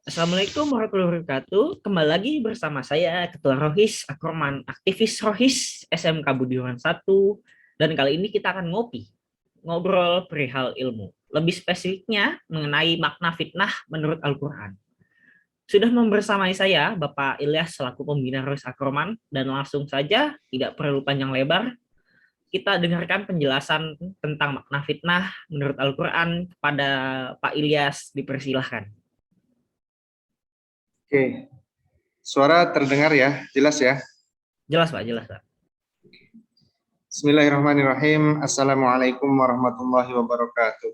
Assalamualaikum warahmatullahi wabarakatuh. Kembali lagi bersama saya Ketua Rohis Akroman, aktivis Rohis SMK Budiwaran 1. Dan kali ini kita akan ngobrol perihal ilmu. Lebih spesifiknya mengenai makna fitnah menurut Al-Quran. Sudah membersamai saya Bapak Ilyas selaku pembina Rohis Akroman, dan langsung saja tidak perlu panjang lebar, kita dengarkan penjelasan tentang makna fitnah menurut Al-Quran kepada Pak Ilyas. Dipersilahkan. Oke, suara terdengar ya, jelas ya. Jelas Pak, jelas Pak. Bismillahirrahmanirrahim. Assalamualaikum warahmatullahi wabarakatuh.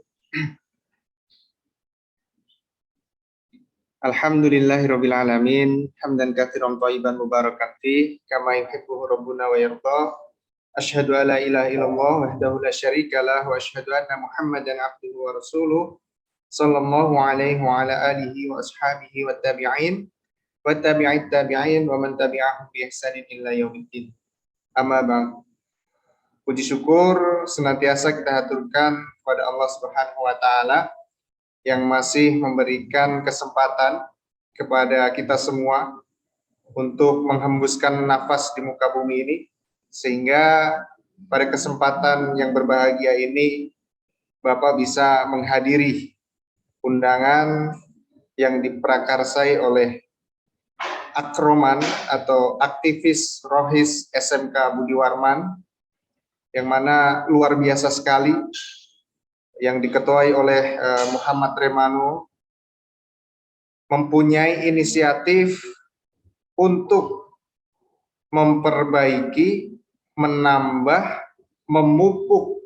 Alhamdulillahirabbil alamin, hamdan katsiran thayyiban mubarakan fi, kama yuhibbu rabbuna wa yarda. Asyhadu an la ilaha illallah wahdahu la syarikalah wa asyhadu anna Muhammadan abduhu wa rasuluh sallallahu alaihi wa ala alihi wa ashabihi wa tabi'in wa tabi'it tabi'in wa man tabi'ahum bi ihsanin ila yaumiddin. Amma ba'd. Puji syukur senantiasa kita haturkan kepada Allah Subhanahu wa taala yang masih memberikan kesempatan kepada kita semua untuk menghembuskan nafas di muka bumi ini, sehingga pada kesempatan yang berbahagia ini Bapak bisa menghadiri undangan yang diprakarsai oleh Akroman atau aktivis Rohis SMK Budiwarman, yang mana luar biasa sekali, yang diketuai oleh Muhammad Remano, mempunyai inisiatif untuk memperbaiki, menambah, memupuk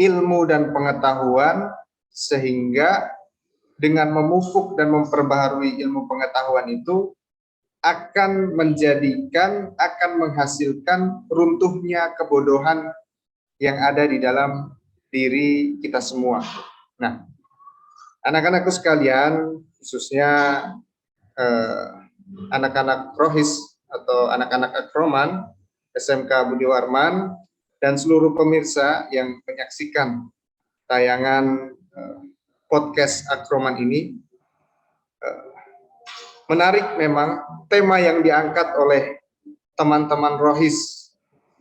ilmu dan pengetahuan, sehingga dengan memupuk dan memperbaharui ilmu pengetahuan itu akan menghasilkan runtuhnya kebodohan yang ada di dalam diri kita semua. Nah, anak-anakku sekalian, khususnya anak-anak Rohis atau anak-anak Akroman SMK Budiwarman dan seluruh pemirsa yang menyaksikan tayangan podcast Akroman ini, menarik memang tema yang diangkat oleh teman-teman Rohis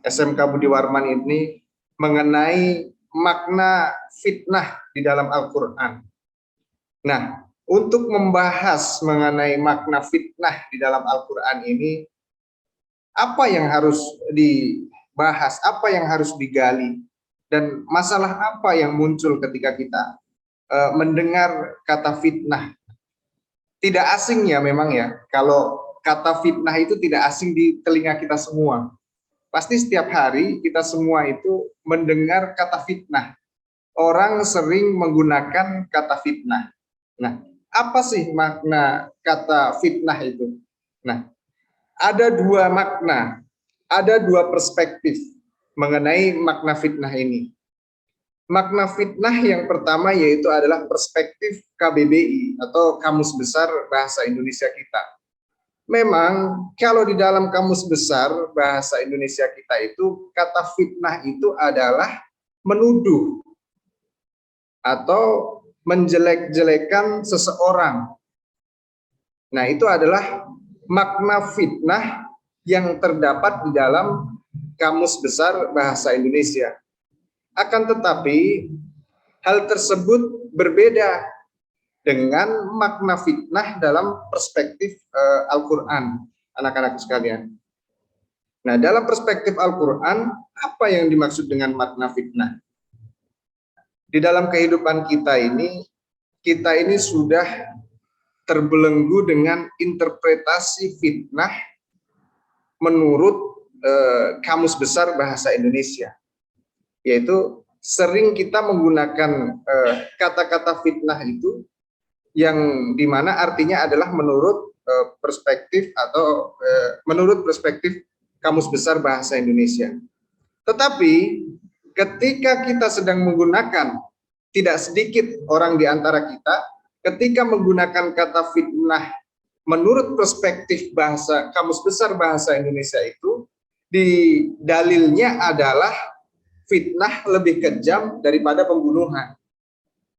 SMK Budiwarman ini mengenai makna fitnah di dalam Al-Quran. Nah, untuk membahas mengenai makna fitnah di dalam Al-Quran ini, apa yang harus dibahas, apa yang harus digali, dan masalah apa yang muncul ketika kita mendengar kata fitnah. Tidak asing ya memang ya, kalau kata fitnah itu tidak asing di telinga kita semua. Pasti setiap hari kita semua itu mendengar kata fitnah. Orang sering menggunakan kata fitnah. Nah, apa sih makna kata fitnah itu? Nah, ada dua makna, ada dua perspektif mengenai makna fitnah ini. Makna fitnah yang pertama yaitu adalah perspektif KBBI atau Kamus Besar Bahasa Indonesia kita. Memang kalau di dalam Kamus Besar Bahasa Indonesia kita itu, kata fitnah itu adalah menuduh atau menjelek-jelekan seseorang. Nah, itu adalah makna fitnah yang terdapat di dalam Kamus Besar Bahasa Indonesia. Akan tetapi hal tersebut berbeda dengan makna fitnah dalam perspektif Al-Quran, anak-anak sekalian. Nah, dalam perspektif Al-Quran, apa yang dimaksud dengan makna fitnah? Di dalam kehidupan kita ini sudah terbelenggu dengan interpretasi fitnah menurut Kamus Besar Bahasa Indonesia. Yaitu sering kita menggunakan kata-kata fitnah itu yang dimana artinya adalah menurut perspektif atau menurut perspektif Kamus Besar Bahasa Indonesia. Tetapi ketika kita sedang menggunakan, tidak sedikit orang di antara kita ketika menggunakan kata fitnah menurut perspektif bahasa Kamus Besar Bahasa Indonesia itu, di dalilnya adalah fitnah lebih kejam daripada pembunuhan.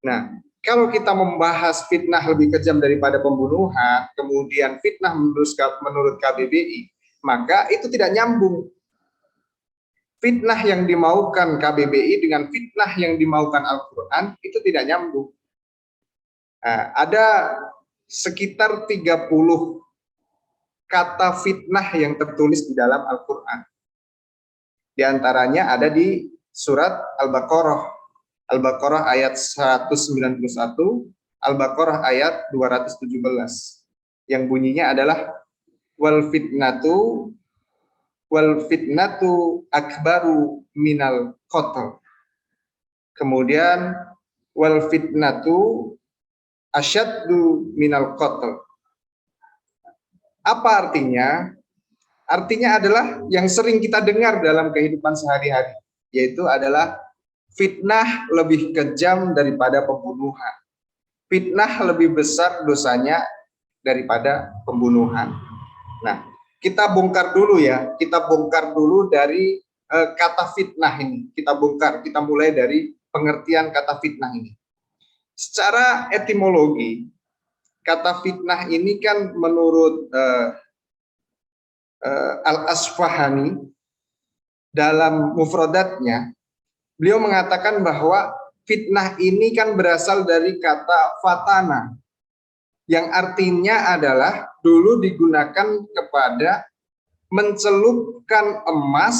Nah, kalau kita membahas fitnah lebih kejam daripada pembunuhan, kemudian fitnah menurut KBBI, maka itu tidak nyambung. Fitnah yang dimaukan KBBI dengan fitnah yang dimaukan Al-Quran itu tidak nyambung. Nah, ada sekitar 30 kata fitnah yang tertulis di dalam Al-Quran. Di antaranya ada di surat Al-Baqarah. Al-Baqarah ayat 191, Al-Baqarah ayat 217. Yang bunyinya adalah wal fitnatu akbaru minal qatl. Kemudian wal fitnatu asyaddu minal qatl. Apa artinya? Artinya adalah yang sering kita dengar dalam kehidupan sehari-hari, yaitu adalah fitnah lebih kejam daripada pembunuhan. Fitnah lebih besar dosanya daripada pembunuhan. Nah, kita bongkar dulu ya. Kita bongkar dulu dari kata fitnah ini. Kita mulai dari pengertian kata fitnah ini. Secara etimologi, kata fitnah ini kan menurut Al-Asfahani dalam mufradatnya, beliau mengatakan bahwa fitnah ini kan berasal dari kata fatana, yang artinya adalah dulu digunakan kepada mencelupkan emas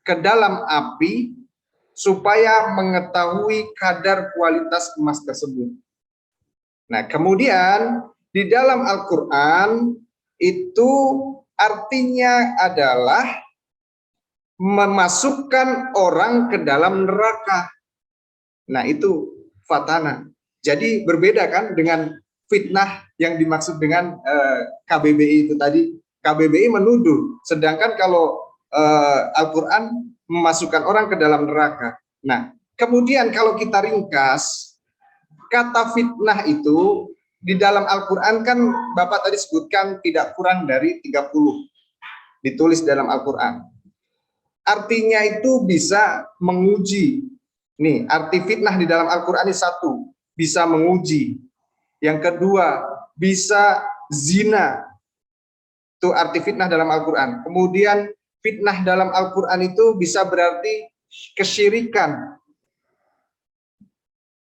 ke dalam api supaya mengetahui kadar kualitas emas tersebut. Nah, kemudian di dalam Al-Quran itu artinya adalah memasukkan orang ke dalam neraka. Nah, itu fatana. Jadi berbeda kan dengan fitnah yang dimaksud dengan KBBI itu tadi. KBBI menuduh, sedangkan kalau Al-Quran memasukkan orang ke dalam neraka. Nah, kemudian kalau kita ringkas, kata fitnah itu di dalam Al-Quran kan Bapak tadi sebutkan tidak kurang dari 30 ditulis dalam Al-Quran. Artinya itu bisa menguji. Nih, arti fitnah di dalam Al-Quran ini satu, bisa menguji. Yang kedua, bisa zina. Itu arti fitnah dalam Al-Quran. Kemudian fitnah dalam Al-Quran itu bisa berarti kesyirikan.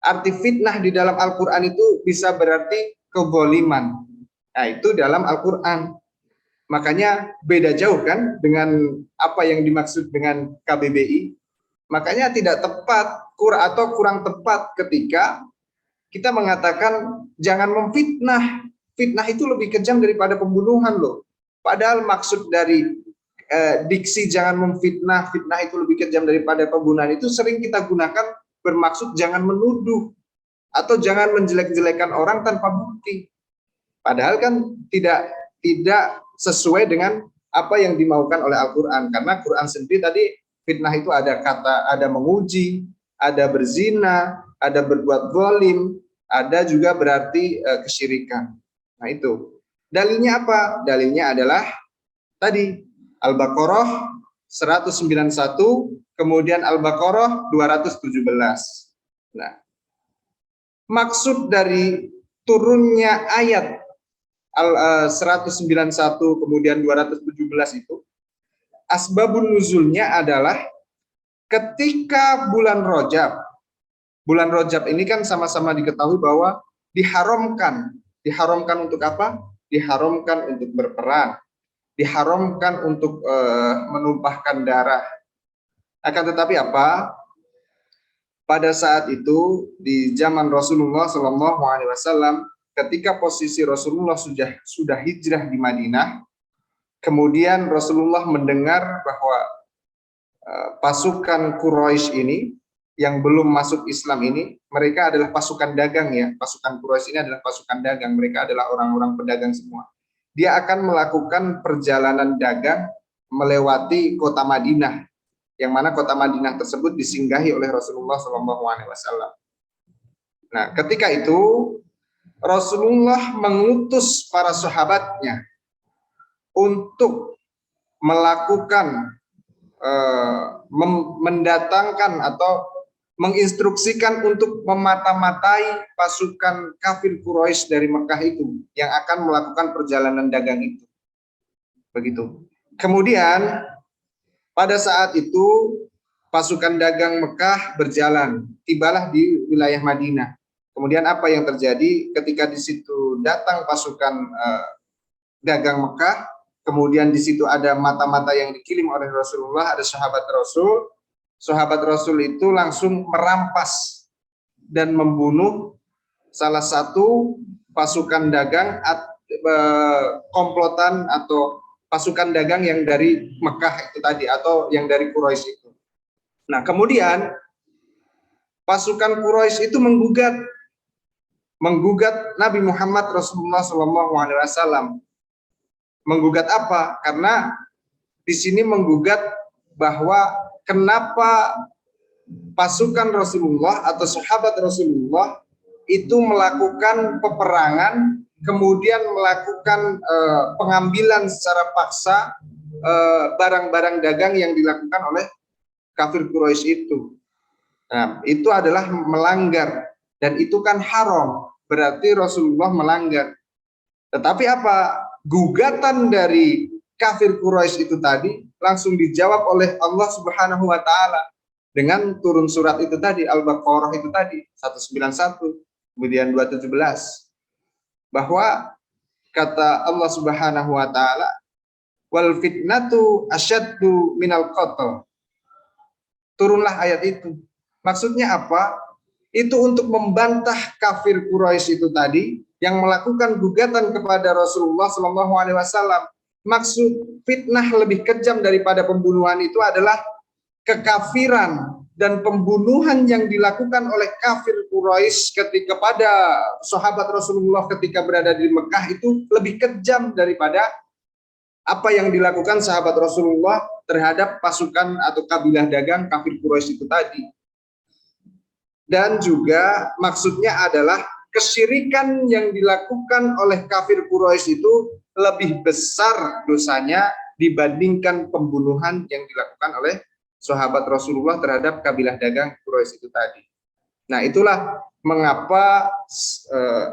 Arti fitnah di dalam Al-Quran itu bisa berarti kezaliman. Nah, itu dalam Al-Quran. Makanya beda jauh kan dengan apa yang dimaksud dengan KBBI. Makanya tidak tepat atau kurang tepat ketika kita mengatakan jangan memfitnah. Fitnah itu lebih kejam daripada pembunuhan loh. Padahal maksud dari diksi jangan memfitnah, fitnah itu lebih kejam daripada pembunuhan itu sering kita gunakan bermaksud jangan menuduh atau jangan menjelek-jelekan orang tanpa bukti. Padahal kan tidak sesuai dengan apa yang dimaukan oleh Al-Quran. Karena Quran sendiri tadi fitnah itu ada menguji, ada berzina, ada berbuat zalim, ada juga berarti kesyirikan. Nah itu. Dalilnya apa? Dalilnya adalah tadi Al-Baqarah 191, kemudian Al-Baqarah 217. Nah, maksud dari turunnya ayat 191 kemudian 217 itu, asbabun nuzulnya adalah ketika bulan Rajab. Bulan Rajab ini kan sama-sama diketahui bahwa diharamkan. Diharamkan untuk apa? Diharamkan untuk berperang. Diharamkan untuk menumpahkan darah. Akan tetapi apa? Pada saat itu di zaman Rasulullah SAW, ketika posisi Rasulullah sudah hijrah di Madinah, kemudian Rasulullah mendengar bahwa pasukan Quraisy ini yang belum masuk Islam ini, mereka adalah pasukan dagang ya. Pasukan Quraisy ini adalah pasukan dagang, mereka adalah orang-orang pedagang semua. Dia akan melakukan perjalanan dagang melewati kota Madinah, yang mana kota Madinah tersebut disinggahi oleh Rasulullah SAW. Nah, ketika itu Rasulullah mengutus para sahabatnya untuk melakukan mendatangkan atau menginstruksikan untuk memata-matai pasukan kafir Quraisy dari Mekah itu yang akan melakukan perjalanan dagang itu. Begitu. Kemudian pada saat itu pasukan dagang Mekah berjalan, tibalah di wilayah Madinah. Kemudian apa yang terjadi ketika di situ datang pasukan dagang Mekah, kemudian di situ ada mata-mata yang dikirim oleh Rasulullah, ada sahabat Rasul. Sahabat Rasul itu langsung merampas dan membunuh salah satu pasukan dagang komplotan atau pasukan dagang yang dari Mekah itu tadi atau yang dari Quraisy itu. Nah, kemudian pasukan Quraisy itu menggugat Nabi Muhammad Rasulullah SAW. Menggugat apa? Karena di sini menggugat bahwa kenapa pasukan Rasulullah atau sahabat Rasulullah itu melakukan peperangan, kemudian melakukan pengambilan secara paksa barang-barang dagang yang dilakukan oleh kafir Quraisy itu. Nah, itu adalah melanggar dan itu kan haram, berarti Rasulullah melanggar. Tetapi apa? Gugatan dari kafir Quraisy itu tadi langsung dijawab oleh Allah Subhanahu wa taala dengan turun surat itu tadi, Al-Baqarah itu tadi 191 kemudian 217, bahwa kata Allah Subhanahu wa taala, wal fitnatu asyaddu minal qatl. Turunlah ayat itu. Maksudnya apa? Itu untuk membantah kafir Quraisy itu tadi yang melakukan gugatan kepada Rasulullah SAW. Maksud fitnah lebih kejam daripada pembunuhan itu adalah kekafiran dan pembunuhan yang dilakukan oleh kafir Quraisy ketika pada sahabat Rasulullah ketika berada di Mekah itu lebih kejam daripada apa yang dilakukan sahabat Rasulullah terhadap pasukan atau kabilah dagang kafir Quraisy itu tadi. Dan juga maksudnya adalah kesyirikan yang dilakukan oleh kafir Quraisy itu lebih besar dosanya dibandingkan pembunuhan yang dilakukan oleh sahabat Rasulullah terhadap kabilah dagang Quraisy itu tadi. Nah, itulah mengapa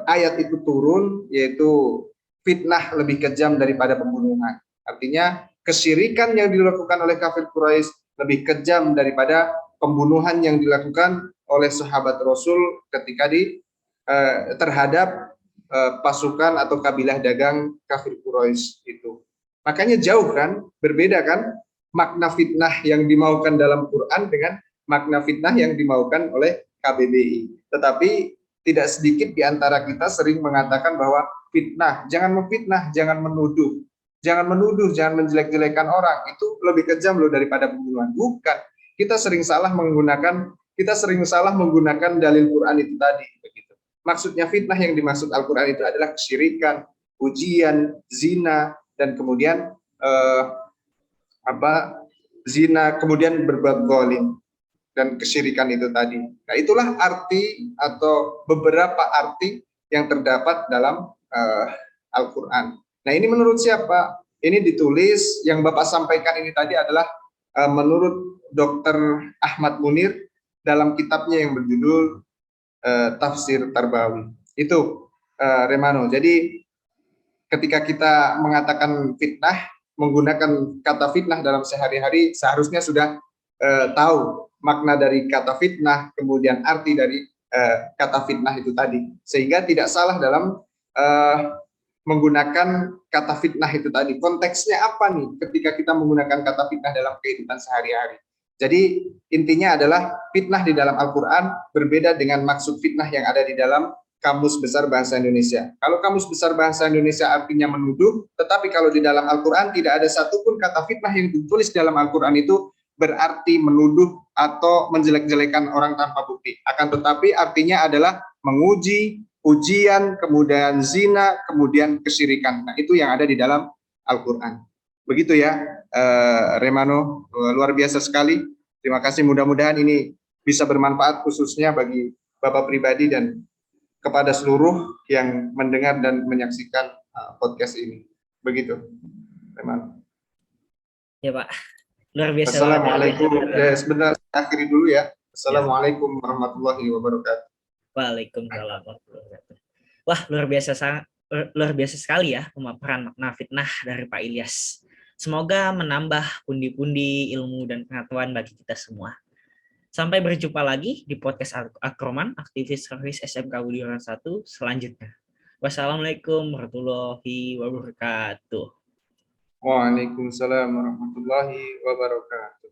ayat itu turun, yaitu fitnah lebih kejam daripada pembunuhan. Artinya kesyirikan yang dilakukan oleh kafir Quraisy lebih kejam daripada pembunuhan yang dilakukan oleh sahabat Rasul ketika terhadap pasukan atau kabilah dagang kafir Quraisy itu. Makanya jauh kan, berbeda kan makna fitnah yang dimaukan dalam Quran dengan makna fitnah yang dimaukan oleh KBBI. Tetapi tidak sedikit di antara kita sering mengatakan bahwa fitnah, jangan memfitnah, jangan menuduh, jangan menjelek-jelekan orang, itu lebih kejam loh daripada pembunuhan. Bukan, kita sering salah menggunakan dalil Quran itu tadi. Begitu. Maksudnya fitnah yang dimaksud Al-Quran itu adalah kesyirikan, ujian, zina, dan kemudian zina, kemudian berbuat zalim dan kesyirikan itu tadi. Nah, itulah arti atau beberapa arti yang terdapat dalam Al-Quran. Nah, ini menurut siapa? Ini ditulis, yang Bapak sampaikan ini tadi adalah menurut Dr. Ahmad Munir dalam kitabnya yang berjudul Tafsir Tarbawi. Itu Remano. Jadi ketika kita mengatakan fitnah, menggunakan kata fitnah dalam sehari-hari, seharusnya sudah tahu makna dari kata fitnah, kemudian arti dari kata fitnah itu tadi, sehingga tidak salah dalam menggunakan kata fitnah itu tadi. Konteksnya apa nih ketika kita menggunakan kata fitnah dalam kehidupan sehari-hari? Jadi intinya adalah fitnah di dalam Al-Quran berbeda dengan maksud fitnah yang ada di dalam Kamus Besar Bahasa Indonesia. Kalau Kamus Besar Bahasa Indonesia artinya menuduh, tetapi kalau di dalam Al-Quran tidak ada satupun kata fitnah yang ditulis dalam Al-Quran itu berarti menuduh atau menjelek-jelekan orang tanpa bukti. Akan tetapi artinya adalah menguji, ujian, kemudian zina, kemudian kesyirikan. Nah, itu yang ada di dalam Al-Quran. Begitu ya, Remano, luar biasa sekali. Terima kasih, mudah-mudahan ini bisa bermanfaat khususnya bagi Bapak pribadi dan kepada seluruh yang mendengar dan menyaksikan podcast ini. Begitu, Remano. Ya Pak, luar biasa. Assalamualaikum. Ya, sebentar, akhiri dulu ya. Assalamualaikum warahmatullahi wabarakatuh. Waalaikumsalam warahmatullahi wabarakatuh. Wah, luar biasa sekali ya pemaparan makna fitnah dari Pak Ilyas. Semoga menambah pundi-pundi ilmu dan pengetahuan bagi kita semua. Sampai berjumpa lagi di podcast Akroman, aktivis Rohis SMK Budi Waran 1 selanjutnya. Wassalamualaikum warahmatullahi wabarakatuh. Waalaikumsalam warahmatullahi wabarakatuh.